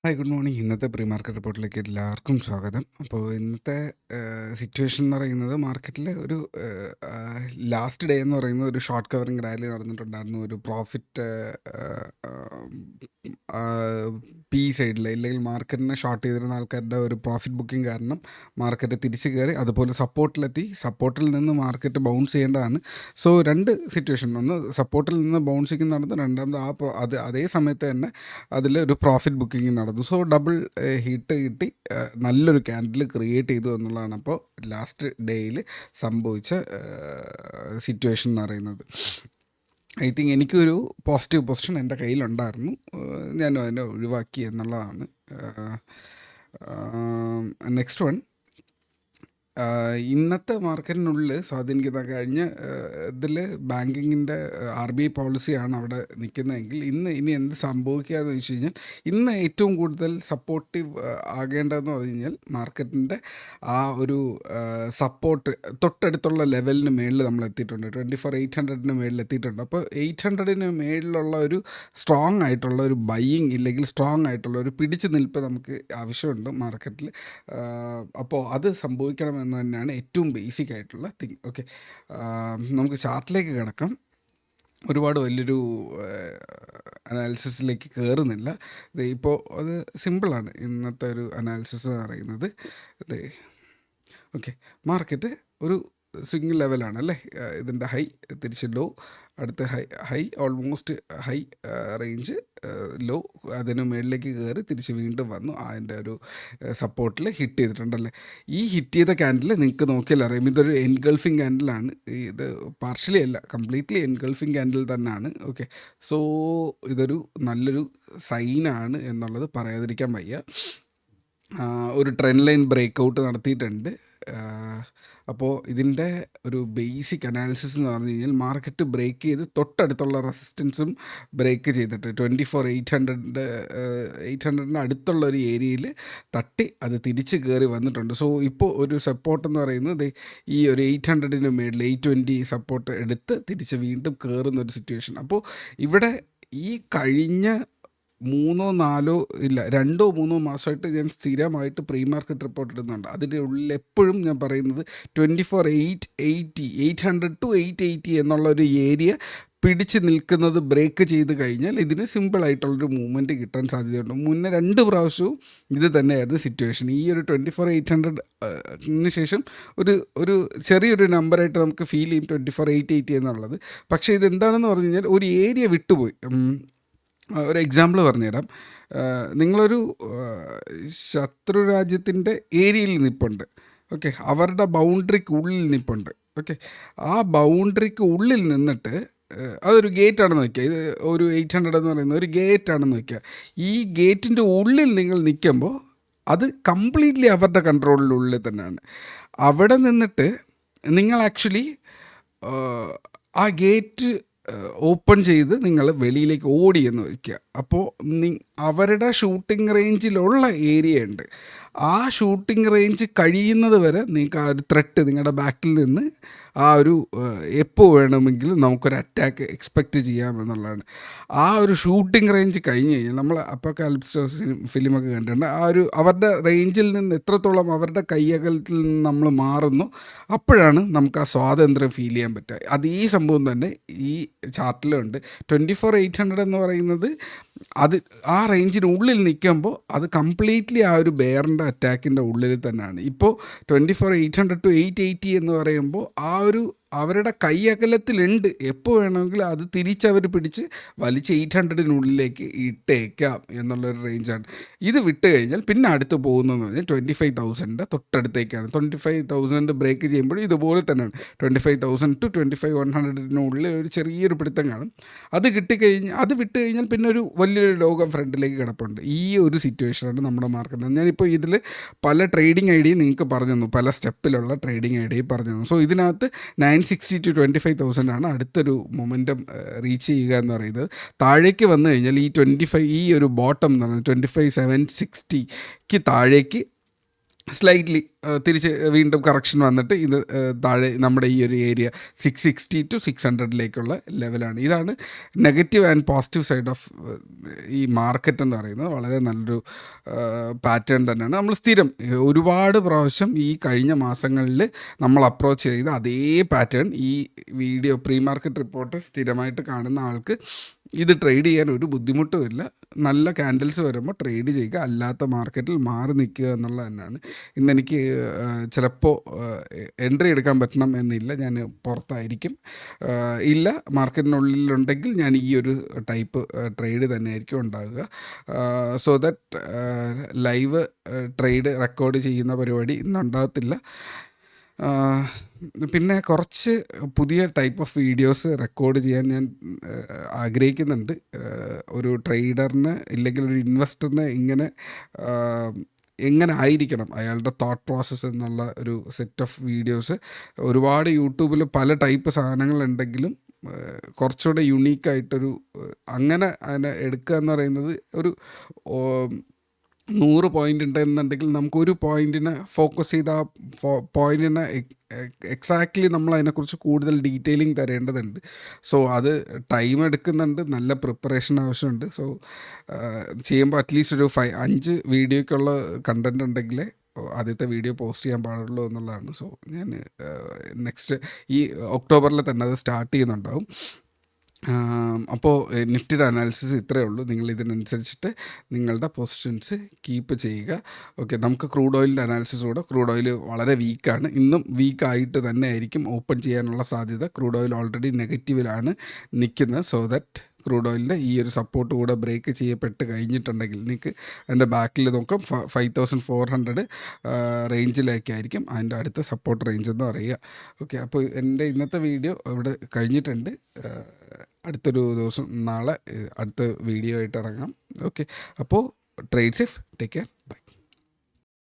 Hi good morning. ഇന്നത്തെ pre market റിപ്പോർട്ടിലേക്ക് എല്ലാവർക്കും സ്വാഗതം. അപ്പോൾ ഇന്നത്തെ സിറ്റുവേഷൻ എന്ന് പറയുന്നത് മാർക്കറ്റിൽ ഒരു ലാസ്റ്റ് ഡേ എന്ന് പറയുന്നത് ഒരു ഷോർട്ട് കവറിങ് റാലി നടന്നിട്ടുണ്ടായിരുന്നു. ഒരു പ്രോഫിറ്റ് പി സൈഡിൽ ഇല്ലെങ്കിൽ മാർക്കറ്റിനെ ഷോർട്ട് ചെയ്തിരുന്ന ആൾക്കാരുടെ ഒരു പ്രോഫിറ്റ് ബുക്കിംഗ് കാരണം മാർക്കറ്റ് തിരിച്ച് കയറി അതുപോലെ സപ്പോർട്ടിൽ നിന്ന് മാർക്കറ്റ് ബൗൺസ് ചെയ്യേണ്ടതാണ്. സോ രണ്ട് സിറ്റുവേഷൻ, ഒന്ന് സപ്പോർട്ടിൽ നിന്ന് ബൗൺസിങ് നടന്നു, രണ്ടാമത് അതേ സമയത്ത് തന്നെ അതിൽ ഒരു പ്രോഫിറ്റ് ബുക്കിംഗ് നടന്നു. സോ ഡബിൾ ഹിറ്റ് കിട്ടി, നല്ലൊരു ക്യാൻഡിൽ ക്രിയേറ്റ് ചെയ്തു എന്നുള്ളതാണ് അപ്പോൾ ലാസ്റ്റ് ഡേയിൽ സംഭവിച്ച സിറ്റുവേഷൻ എന്ന് പറയുന്നത്. ഐ തിങ്ക് എനിക്കൊരു പോസിറ്റീവ് പൊസിഷൻ എൻ്റെ കയ്യിലുണ്ടായിരുന്നു, ഞാനും അതിനെ ഒഴിവാക്കി എന്നുള്ളതാണ്. നെക്സ്റ്റ് വൺ, ഇന്നത്തെ മാർക്കറ്റിനുള്ളിൽ സ്വാധീനിക്കുന്ന കഴിഞ്ഞ ഇതിൽ ബാങ്കിങ്ങിൻ്റെ RBI പോളിസിയാണ് അവിടെ നിൽക്കുന്നതെങ്കിൽ ഇനി എന്ത് സംഭവിക്കുക എന്ന് വെച്ച് കഴിഞ്ഞാൽ, ഇന്ന് ഏറ്റവും കൂടുതൽ സപ്പോർട്ടീവ് ആകേണ്ടതെന്ന് പറഞ്ഞു കഴിഞ്ഞാൽ മാർക്കറ്റിൻ്റെ ആ ഒരു സപ്പോർട്ട് തൊട്ടടുത്തുള്ള ലെവലിന് മേളിൽ നമ്മൾ എത്തിയിട്ടുണ്ട്. 24,800 മേളിൽ എത്തിയിട്ടുണ്ട്. അപ്പോൾ 800 മേളിലുള്ള ഒരു സ്ട്രോങ് ആയിട്ടുള്ള ഒരു ബൈയിങ് ഇല്ലെങ്കിൽ സ്ട്രോങ് ആയിട്ടുള്ള ഒരു പിടിച്ചു നിൽപ്പ് നമുക്ക് ആവശ്യമുണ്ട് മാർക്കറ്റിൽ. അപ്പോൾ അത് സംഭവിക്കണമെന്ന് തന്നെയാണ് ഏറ്റവും ബേസിക് ആയിട്ടുള്ള തിങ്. ഓക്കെ, നമുക്ക് ചാർട്ടിലേക്ക് കിടക്കാം. ഒരുപാട് വലിയൊരു അനാലിസിസിലേക്ക് കയറുന്നില്ല. ഇപ്പോൾ അത് സിമ്പിളാണ് ഇന്നത്തെ ഒരു അനാലിസിസ് എന്ന് പറയുന്നത്. ഓക്കെ, മാർക്കറ്റ് ഒരു സിംഗിൾ ലെവലാണ് അല്ലേ. ഇതിൻ്റെ ഹൈ തിരിച്ച് ലോ, അടുത്ത high almost high range, low, അതിന് മുകളിലേക്ക് കയറി തിരിച്ച് വീണ്ടും വന്നു അതിൻ്റെ ഒരു സപ്പോർട്ടിൽ ഹിറ്റ് ചെയ്തിട്ടുണ്ടല്ലേ. ഈ ഹിറ്റ് ചെയ്ത ക്യാൻഡിൽ നിങ്ങൾക്ക് നോക്കിയാൽ അറിയാം, ഇതൊരു എൻഗൾഫിങ് ക്യാൻഡിലാണ്. ഇത് പാർഷ്യലി അല്ല, കംപ്ലീറ്റ്ലി എൻഗൾഫിങ് ക്യാൻഡിൽ തന്നെയാണ്. ഓക്കെ, സോ ഇതൊരു നല്ലൊരു സൈനാണ് എന്നുള്ളത് പറയാതിരിക്കാൻ വയ്യ. ഒരു ട്രെൻഡ് ലൈൻ ബ്രേക്ക് ഔട്ട് നടത്തിയിട്ടുണ്ട്. അപ്പോൾ ഇതിൻ്റെ ഒരു ബേസിക് അനാലിസിസ് എന്ന് പറഞ്ഞു കഴിഞ്ഞാൽ, മാർക്കറ്റ് ബ്രേക്ക് ചെയ്ത് തൊട്ടടുത്തുള്ള റെസിസ്റ്റൻസും ബ്രേക്ക് ചെയ്തിട്ട് 24,800 അടുത്തുള്ള ഒരു ഏരിയയിൽ തട്ടി അത് തിരിച്ച് കയറി വന്നിട്ടുണ്ട്. സോ ഇപ്പോൾ ഒരു സപ്പോർട്ട് എന്ന് പറയുന്നത് ഈ ഒരു 800 മേളിൽ 820 സപ്പോർട്ട് എടുത്ത് തിരിച്ച് വീണ്ടും കയറുന്ന ഒരു സിറ്റുവേഷൻ. അപ്പോൾ ഇവിടെ ഈ കഴിഞ്ഞ 2-3 മാസമായിട്ട് ഞാൻ സ്ഥിരമായിട്ട് പ്രീ മാർക്കറ്റ് റിപ്പോർട്ട് ഇടുന്നുണ്ട്. അതിൻ്റെ ഉള്ളിൽ എപ്പോഴും ഞാൻ പറയുന്നത് 800 to 880 എന്നുള്ള ഒരു ഏരിയ പിടിച്ച് നിൽക്കുന്നത് ബ്രേക്ക് ചെയ്ത് കഴിഞ്ഞാൽ ഇതിന് സിമ്പിളായിട്ടുള്ളൊരു മൂവ്മെൻറ്റ് കിട്ടാൻ സാധ്യതയുണ്ട്. മുന്നേ 2 പ്രാവശ്യവും ഇത് തന്നെയായിരുന്നു സിറ്റുവേഷൻ. ഈ ഒരു 24,800 ശേഷം ഒരു ചെറിയൊരു നമ്പറായിട്ട് നമുക്ക് ഫീൽ ചെയ്യും 24,880 എന്നുള്ളത്. പക്ഷേ ഇതെന്താണെന്ന് പറഞ്ഞു കഴിഞ്ഞാൽ ഒരു ഏരിയ വിട്ടുപോയി. ഒരു എക്സാമ്പിൾ പറഞ്ഞുതരാം. നിങ്ങളൊരു ശത്രു രാജ്യത്തിൻ്റെ ഏരിയയിൽ നിൽപ്പുണ്ട്. ഓക്കെ, അവരുടെ ബൗണ്ടറിക്ക് ഉള്ളിൽ നിൽപ്പുണ്ട്. ഓക്കെ, ആ ബൗണ്ടറിക്ക് ഉള്ളിൽ നിന്നിട്ട് അതൊരു ഗേറ്റാണെന്ന് വയ്ക്കുക. ഇത് ഒരു 800 എന്ന് പറയുന്ന ഒരു ഗേറ്റാണെന്ന് വയ്ക്കുക. ഈ ഗേറ്റിൻ്റെ ഉള്ളിൽ നിങ്ങൾ നിൽക്കുമ്പോൾ അത് കംപ്ലീറ്റ്ലി അവരുടെ കൺട്രോളിനുള്ളിൽ തന്നെയാണ്. അവിടെ നിന്നിട്ട് നിങ്ങൾ ആക്ച്വലി ആ ഗേറ്റ് ഓപ്പൺ ചെയ്ത് നിങ്ങൾ വെളിയിലേക്ക് ഓടിയെന്ന് വയ്ക്കുക. അപ്പോൾ അവരുടെ ഷൂട്ടിംഗ് റേഞ്ചിലുള്ള ഏരിയ ഉണ്ട്. ആ ഷൂട്ടിംഗ് റേഞ്ച് കഴിയുന്നത് വരെ നിങ്ങൾക്ക് ആ ഒരു ത്രെട്ട് നിങ്ങളുടെ ബാക്കിൽ നിന്ന് ആ ഒരു എപ്പോൾ വേണമെങ്കിലും നമുക്കൊരു അറ്റാക്ക് എക്സ്പെക്റ്റ് ചെയ്യാമെന്നുള്ളതാണ്. ആ ഒരു ഷൂട്ടിംഗ് റേഞ്ച് കഴിഞ്ഞ് കഴിഞ്ഞാൽ, നമ്മൾ അപ്പോക്കാലിപ്സ് ഫിലിമൊക്കെ കണ്ടിട്ടുണ്ട്, ആ ഒരു അവരുടെ റേഞ്ചിൽ നിന്ന് എത്രത്തോളം അവരുടെ കയ്യകലത്തിൽ നിന്ന് നമ്മൾ മാറുന്നു, അപ്പോഴാണ് നമുക്ക് ആ സ്വാതന്ത്ര്യം ഫീൽ ചെയ്യാൻ പറ്റുക. അത് ഈ സംഭവം തന്നെ ഈ ചാർട്ടിലുണ്ട്. 24,800 എന്ന് പറയുന്നത് അത് ആ റേഞ്ചിനുള്ളിൽ നിൽക്കുമ്പോൾ അത് കംപ്ലീറ്റ്ലി ആ ഒരു ബെയറിൻ്റെ അറ്റാക്കിൻ്റെ ഉള്ളിൽ തന്നെയാണ്. ഇപ്പോൾ 24,800 to 880 എന്ന് പറയുമ്പോൾ ആ ഒരു അവരുടെ കൈയകലത്തിലുണ്ട്. എപ്പോൾ വേണമെങ്കിലും അത് തിരിച്ചവർ പിടിച്ച് വലിച്ച് 800-നുള്ളിലേക്ക് ഇട്ടേക്കാം എന്നുള്ളൊരു റേഞ്ചാണ്. ഇത് വിട്ട് കഴിഞ്ഞാൽ പിന്നെ അടുത്ത് പോകുന്നതെന്ന് പറഞ്ഞാൽ 25,000 തൊട്ടടുത്തേക്കാണ്. 25,000 ബ്രേക്ക് ചെയ്യുമ്പോൾ ഇതുപോലെ തന്നെയാണ്. 25,000 to 25,100-നുള്ളിൽ ഒരു ചെറിയൊരു പിടുത്തം കാണും. അത് വിട്ട് കഴിഞ്ഞാൽ പിന്നെ ഒരു വലിയൊരു ലോകം ഫ്രണ്ടിലേക്ക് കിടപ്പുണ്ട്. ഈ ഒരു സിറ്റുവേഷനാണ് നമ്മുടെ മാർക്കറ്റ്. ഞാനിപ്പോൾ ഇതിൽ പല ട്രേഡിംഗ് ഐഡിയയും നിങ്ങൾക്ക് പറഞ്ഞു തന്നു, പല സ്റ്റെപ്പിലുള്ള ട്രേഡിംഗ് ഐഡിയയും പറഞ്ഞു തന്നു. സോ ഇതിനകത്ത് 960 to 25,000 ആണ് അടുത്തൊരു മൊമെൻറ്റം റീച്ച് ചെയ്യുക എന്ന് പറയുന്നത്. താഴേക്ക് വന്നു കഴിഞ്ഞാൽ ഈ ഒരു ബോട്ടം എന്ന് പറയുന്നത് 25,760 താഴേക്ക് സ്ലൈറ്റ്ലി തിരിച്ച് വീണ്ടും കറക്ഷൻ വന്നിട്ട് ഇത് താഴെ നമ്മുടെ ഈ ഒരു ഏരിയ 660 to 600 ലെവലാണ്. ഇതാണ് negative and positive side of ഈ മാർക്കറ്റ് എന്ന് പറയുന്നത്. വളരെ നല്ലൊരു പാറ്റേൺ തന്നെയാണ്. നമ്മൾ സ്ഥിരം ഒരുപാട് പ്രാവശ്യം ഈ കഴിഞ്ഞ മാസങ്ങളിൽ നമ്മൾ അപ്രോച്ച് ചെയ്ത അതേ പാറ്റേൺ ഈ വീഡിയോ പ്രീ മാർക്കറ്റ് റിപ്പോർട്ട് സ്ഥിരമായിട്ട് കാണുന്ന ആൾക്ക് ഇത് ട്രേഡ് ചെയ്യാൻ ഒരു ബുദ്ധിമുട്ടുമില്ല. നല്ല ക്യാൻഡിൽസ് വരുമ്പോൾ ട്രേഡ് ചെയ്യുക, അല്ലാത്ത മാർക്കറ്റിൽ മാറി നിൽക്കുക എന്നുള്ളത് തന്നെയാണ്. ഇന്നെനിക്ക് ചിലപ്പോൾ എൻട്രി എടുക്കാൻ പറ്റണം എന്നില്ല, ഞാൻ പുറത്തായിരിക്കും. ഇല്ല മാർക്കറ്റിനുള്ളിലുണ്ടെങ്കിൽ ഞാൻ ഈ ഒരു ടൈപ്പ് ട്രേഡ് തന്നെയായിരിക്കും ഉണ്ടാകുക. So that live trade record ചെയ്യുന്ന പരിപാടി ഇന്നുണ്ടാകത്തില്ല. പിന്നെ കുറച്ച് പുതിയ ടൈപ്പ് ഓഫ് വീഡിയോസ് റെക്കോർഡ് ചെയ്യാൻ ഞാൻ ആഗ്രഹിക്കുന്നുണ്ട്. ഒരു ട്രേഡറിന് ഇല്ലെങ്കിൽ ഒരു ഇൻവെസ്റ്ററിന് എങ്ങനെ ആയിരിക്കണം അയാളുടെ തോട്ട് പ്രോസസ്സ് എന്നുള്ള ഒരു സെറ്റ് ഓഫ് വീഡിയോസ്. ഒരുപാട് യൂട്യൂബിൽ പല ടൈപ്പ് സാധനങ്ങളുണ്ടെങ്കിലും കുറച്ചുകൂടെ യുണീക്കായിട്ടൊരു അങ്ങനെ അതിനെ എടുക്കുക എന്ന് പറയുന്നത് ഒരു 100 പോയിൻ്റ് ഉണ്ടെന്നുണ്ടെങ്കിൽ നമുക്കൊരു പോയിൻറ്റിനെ ഫോക്കസ് ചെയ്ത് ആ പോയിൻറ്റിനെ എക്സാക്ട്ലി നമ്മൾ അതിനെക്കുറിച്ച് കൂടുതൽ ഡീറ്റെയിലിംഗ് തരേണ്ടതുണ്ട്. സോ അത് ടൈം എടുക്കുന്നുണ്ട്, നല്ല പ്രിപ്പറേഷൻ ആവശ്യമുണ്ട്. സോ ചെയ്യുമ്പോൾ അറ്റ്ലീസ്റ്റ് ഒരു 5 വീഡിയോയ്ക്കുള്ള കണ്ടൻറ് ഉണ്ടെങ്കിലേ ആദ്യത്തെ വീഡിയോ പോസ്റ്റ് ചെയ്യാൻ പാടുള്ളൂ എന്നുള്ളതാണ്. സോ ഞാൻ നെക്സ്റ്റ് ഈ ഒക്ടോബറിൽ തന്നെ അത് സ്റ്റാർട്ട് ചെയ്യുന്നുണ്ടാവും. അപ്പോൾ നിഫ്റ്റിയുടെ അനാലിസിസ് ഇത്രയേ ഉള്ളൂ. നിങ്ങൾ ഇതിനനുസരിച്ചിട്ട് നിങ്ങളുടെ പൊസിഷൻസ് കീപ്പ് ചെയ്യുക. ഓക്കെ, നമുക്ക് ക്രൂഡ് ഓയിലിൻ്റെ അനാലിസിസ് കൂടെ. ക്രൂഡ് ഓയിൽ വളരെ വീക്കാണ്, ഇന്നും വീക്കായിട്ട് തന്നെ ആയിരിക്കും ഓപ്പൺ ചെയ്യാനുള്ള സാധ്യത. ക്രൂഡ് ഓയിൽ ഓൾറെഡി നെഗറ്റീവിലാണ് നിൽക്കുന്നത്. സോ ദാറ്റ് ക്രൂഡ് ഓയിലിൻ്റെ ഈ ഒരു സപ്പോർട്ട് കൂടെ ബ്രേക്ക് ചെയ്യപ്പെട്ട് കഴിഞ്ഞിട്ടുണ്ടെങ്കിൽ നിങ്ങൾക്ക് അതിൻ്റെ ബാക്കിൽ നോക്കാം 5400 റേഞ്ചിലേക്കായിരിക്കും അതിൻ്റെ അടുത്ത സപ്പോർട്ട് റേഞ്ച് എന്ന് പറയുക. ഓക്കെ, അപ്പോൾ എൻ്റെ ഇന്നത്തെ വീഡിയോ ഇവിടെ കഴിഞ്ഞിട്ടുണ്ട്. അടുത്തൊരു ദിവസം നാളെ അടുത്ത വീഡിയോ ആയിട്ട് ഇറങ്ങാം. ഓക്കെ, അപ്പോൾ trade safe, take care, by.